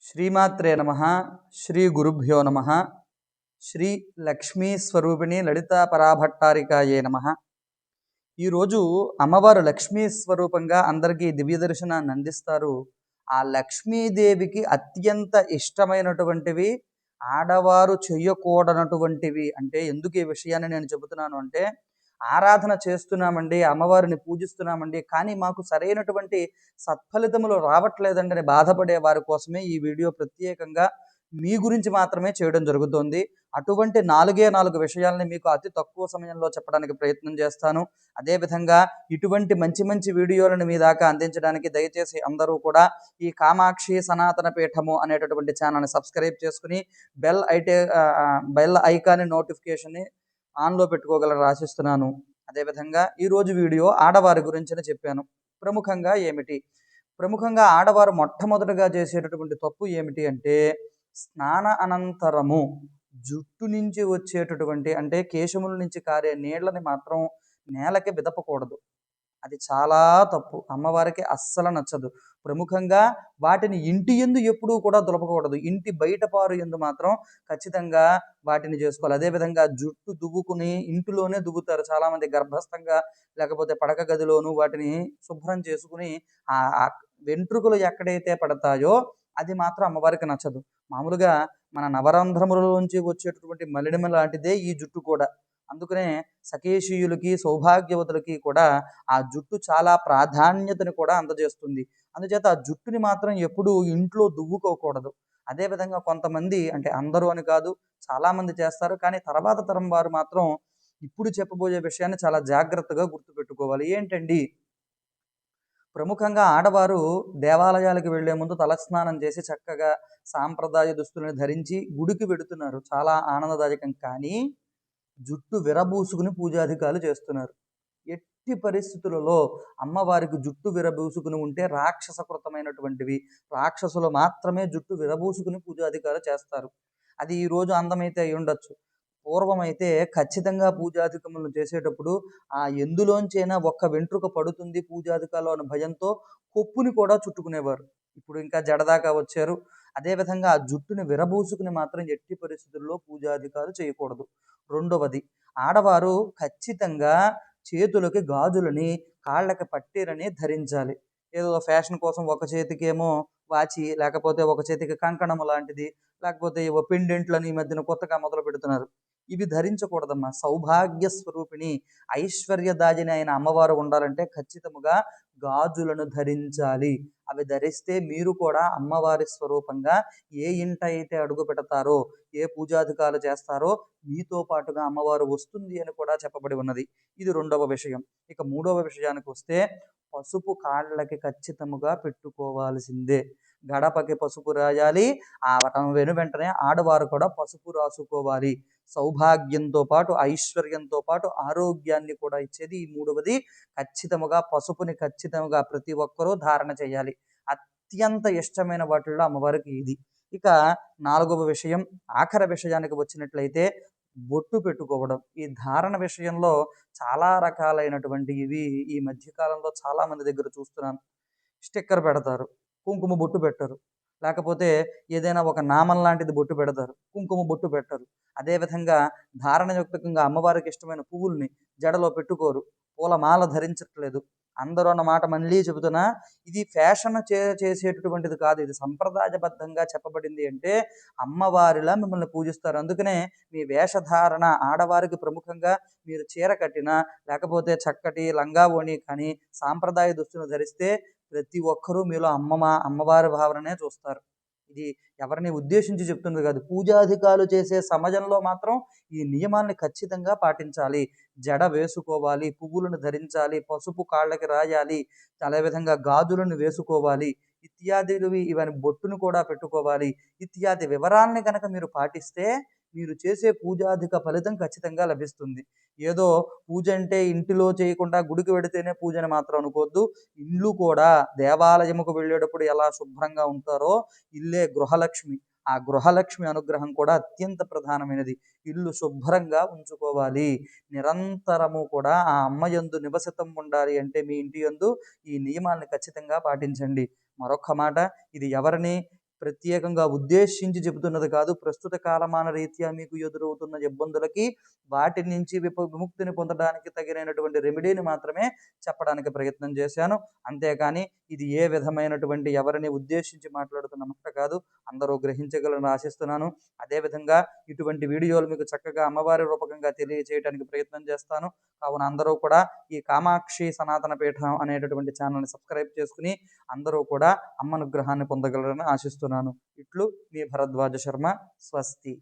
శ్రీమాత్రే నమ. శ్రీ గురుభ్యో నమ. శ్రీ లక్ష్మీ స్వరూపిణి లలితా పరాభట్టారికాయే నమ. ఈరోజు అమ్మవారు లక్ష్మీ స్వరూపంగా అందరికీ దివ్య దర్శనాన్ని అందిస్తారు. ఆ లక్ష్మీదేవికి అత్యంత ఇష్టమైనటువంటివి ఆడవారు చెయ్యకూడనటువంటివి అంటే ఎందుకు ఈ విషయాన్ని నేను చెబుతున్నాను అంటే, ఆరాధన చేస్తున్నామండి, అమ్మవారిని పూజిస్తున్నామండి, కానీ మాకు సరైనటువంటి సత్ఫలితములు రావట్లేదండి అని బాధపడే వారి కోసమే ఈ వీడియో ప్రత్యేకంగా మీ గురించి మాత్రమే చేయడం జరుగుతుంది. అటువంటి 4 విషయాలని మీకు అతి తక్కువ సమయంలో చెప్పడానికి ప్రయత్నం చేస్తాను. అదేవిధంగా ఇటువంటి మంచి మంచి వీడియోలను మీ దాకా అందించడానికి దయచేసి అందరూ కూడా ఈ కామాక్షి సనాతన పీఠము అనేటటువంటి ఛానల్ని సబ్స్క్రైబ్ చేసుకుని బెల్ ఐకాన్ నోటిఫికేషన్ని ఆన్లో పెట్టుకోగలరు ఆశిస్తున్నాను. అదేవిధంగా ఈరోజు వీడియో ఆడవారి గురించి చెప్పాను. ప్రముఖంగా ఆడవారు మొట్టమొదటిగా చేసేటటువంటి తప్పు ఏమిటి అంటే, స్నాన అనంతరము జుట్టు నుంచి వచ్చేటటువంటి అంటే కేశముల నుంచి కారే నీళ్ళని మాత్రం నేలకి విదపకూడదు. అది చాలా తప్పు, అమ్మవారికి అస్సలు నచ్చదు. ప్రముఖంగా వాటిని ఇంటి యందు ఎప్పుడూ కూడా దులపకూడదు. ఇంటి బయట పారు యందు మాత్రం ఖచ్చితంగా వాటిని చేసుకోవాలి. అదేవిధంగా జుట్టు దువ్వుకుని ఇంటిలోనే దువ్వుతారు చాలామంది, గర్భస్థంగా లేకపోతే పడక గదిలోనూ వాటిని శుభ్రం చేసుకుని ఆ వెంట్రుకలు ఎక్కడైతే పడతాయో అది మాత్రం అమ్మవారికి నచ్చదు. మామూలుగా మన నవరంధ్రములలోంచి వచ్చేటటువంటి మలినమ లాంటిదే ఈ జుట్టు కూడా. అందుకనే సకేశీయులకి సౌభాగ్యవతులకి కూడా ఆ జుట్టు చాలా ప్రాధాన్యతను కూడా అందజేస్తుంది. అందుచేత ఆ జుట్టుని మాత్రం ఎప్పుడూ ఇంట్లో దువ్వుకోకూడదు. అదేవిధంగా కొంతమంది, అంటే అందరూ అని కాదు, చాలామంది చేస్తారు, కానీ తర్వాత తరం వారు మాత్రం ఇప్పుడు చెప్పబోయే విషయాన్ని చాలా జాగ్రత్తగా గుర్తుపెట్టుకోవాలి. ఏంటండి, ప్రముఖంగా ఆడవారు దేవాలయాలకు వెళ్లే ముందు తలస్నానం చేసి చక్కగా సాంప్రదాయ దుస్తులను ధరించి గుడికి వెడుతున్నారు, చాలా ఆనందదాయకం. కానీ జుట్టు విరబూసుకుని పూజాధికాలు చేస్తున్నారు. ఎట్టి పరిస్థితులలో అమ్మవారికి జుట్టు విరబూసుకుని ఉంటే రాక్షసకృతమైనటువంటివి, రాక్షసులు మాత్రమే జుట్టు విరబూసుకుని పూజాధికాలు చేస్తారు. అది ఈరోజు అందమైతే అయి ఉండొచ్చు, పూర్వమైతే ఖచ్చితంగా పూజాధికములను చేసేటప్పుడు ఆ ఎందులోంచైనా ఒక్క వెంట్రుక పడుతుంది పూజాధికాలు అనే భయంతో కొప్పుని కూడా చుట్టుకునేవారు. ఇప్పుడు ఇంకా జడదాకా వచ్చారు. అదేవిధంగా ఆ జుట్టుని విరబూసుకుని మాత్రం ఎట్టి పరిస్థితుల్లో పూజాధికాలు చేయకూడదు. రెండవది, ఆడవారు ఖచ్చితంగా చేతులకి గాజులని, కాళ్ళకి పట్టీలని ధరించాలి. ఏదో ఫ్యాషన్ కోసం ఒక చేతికేమో వాచి, లేకపోతే ఒక చేతికి కంకణము లాంటిది, లేకపోతే ఏవో పెండెంట్లని ఈ మధ్యన కొత్తగా మొదలు పెడుతున్నారు. ఇవి ధరించకూడదమ్మా. సౌభాగ్య స్వరూపిణి ఐశ్వర్యదాజిని అయిన అమ్మవారు ఉండాలంటే ఖచ్చితముగా గాజులను ధరించాలి. అవి ధరిస్తే మీరు కూడా అమ్మవారి స్వరూపంగా ఏ ఇంట అయితే అడుగు పెడతారో, ఏ పూజాధికాలు చేస్తారో మీతో పాటుగా అమ్మవారు వస్తుంది అని కూడా చెప్పబడి ఉన్నది. ఇది రెండవ విషయం. ఇక మూడవ విషయానికి వస్తే, పసుపు కాళ్ళకి ఖచ్చితముగా పెట్టుకోవాల్సిందే. గడపకి పసుపు రాయాలి. ఆ వెంటనే ఆడవారు కూడా పసుపు రాసుకోవాలి. సౌభాగ్యంతో పాటు ఐశ్వర్యంతో పాటు ఆరోగ్యాన్ని కూడా ఇచ్చేది ఈ మూడవది. ఖచ్చితముగా పసుపుని ఖచ్చితంగా ప్రతి ఒక్కరూ ధారణ చేయాలి. అత్యంత ఇష్టమైన వాటిల్లో అమ్మవారికి ఇది. ఇక నాలుగవ విషయం, ఆఖరి విషయానికి వచ్చినట్లయితే బొట్టు పెట్టుకోవడం. ఈ ధారణ విషయంలో చాలా రకాలైనటువంటి ఇవి ఈ మధ్యకాలంలో చాలామంది దగ్గర చూస్తున్నాను. స్టిక్కర్ పెడతారు, కుంకుమ బొట్టు పెట్టరు. లేకపోతే ఏదైనా ఒక నామం లాంటిది బొట్టు పెడతారు, కుంకుమ బొట్టు పెట్టరు. అదేవిధంగా ధారణయుక్తంగా అమ్మవారికి ఇష్టమైన పువ్వుల్ని జడలో పెట్టుకోరు, పూలమాల ధరించట్లేదు. అందరూ అన్నమాట మళ్ళీ చెబుతున్నా, ఇది ఫ్యాషన్ చేసేటటువంటిది కాదు, ఇది సంప్రదాయబద్ధంగా చెప్పబడింది. అంటే అమ్మవారిలా మిమ్మల్ని పూజిస్తారు. అందుకనే మీ వేషధారణ ఆడవారికి ప్రముఖంగా మీరు చీర కట్టినా, లేకపోతే చక్కటి లంగా ఓణి కానీ సాంప్రదాయ దుస్తులు ధరిస్తే ప్రతి ఒక్కరూ మీలో అమ్మవారి భావననే చూస్తారు. ఇది ఎవరిని ఉద్దేశించి చెప్తుంది కాదు. పూజాధికాలు చేసే సమయంలో మాత్రం ఈ నియమాల్ని ఖచ్చితంగా పాటించాలి. జడ వేసుకోవాలి, పువ్వులను ధరించాలి, పసుపు కాళ్ళకి రాయాలి, అదేవిధంగా గాజులను వేసుకోవాలి, ఇత్యాదులు ఇవన్నీ బొట్టును కూడా పెట్టుకోవాలి. ఇత్యాది వివరాలని కనుక మీరు పాటిస్తే మీరు చేసే పూజాధిక ఫలితం ఖచ్చితంగా లభిస్తుంది. ఏదో పూజ అంటే ఇంటిలో చేయకుండా గుడికి వెడితేనే పూజని మాత్రం అనుకోవద్దు. ఇల్లు కూడా దేవాలయముకు వెళ్ళేటప్పుడు ఎలా శుభ్రంగా ఉంటారో ఇల్లే గృహలక్ష్మి. ఆ గృహలక్ష్మి అనుగ్రహం కూడా అత్యంత ప్రధానమైనది. ఇల్లు శుభ్రంగా ఉంచుకోవాలి. నిరంతరము కూడా ఆ అమ్మ యందు నివసితం ఉండాలి అంటే మీ ఇంటి యందు ఈ నియమాల్ని ఖచ్చితంగా పాటించండి. మరొక్క మాట, ఇది ఎవరిని ప్రత్యేకంగా ఉద్దేశించి చెబుతున్నది కాదు. ప్రస్తుత కాలమాన రీత్యా మీకు ఎదురవుతున్న ఇబ్బందులకి వాటి నుంచి విముక్తిని పొందడానికి తగినటువంటి రెమెడీని మాత్రమే చెప్పడానికి ప్రయత్నం చేశాను. అంతేకాని ఇది ఏ విధమైనటువంటి ఎవరిని ఉద్దేశించి మాట్లాడుతున్న మాట కాదు. అందరూ గ్రహించగలని ఆశిస్తున్నాను. అదేవిధంగా ఇటువంటి వీడియోలు మీకు చక్కగా అమ్మవారి రూపకంగా తెలియజేయడానికి ప్రయత్నం చేస్తాను. కావున అందరూ కూడా ఈ కామాక్షి సనాతన పీఠం అనేటటువంటి ఛానల్ని సబ్స్క్రైబ్ చేసుకుని అందరూ కూడా అమ్మ అనుగ్రహాన్ని పొందగలరని ఆశిస్తున్నాను. ఇట్లు మీ భరద్వాజ శర్మ. స్వస్తి.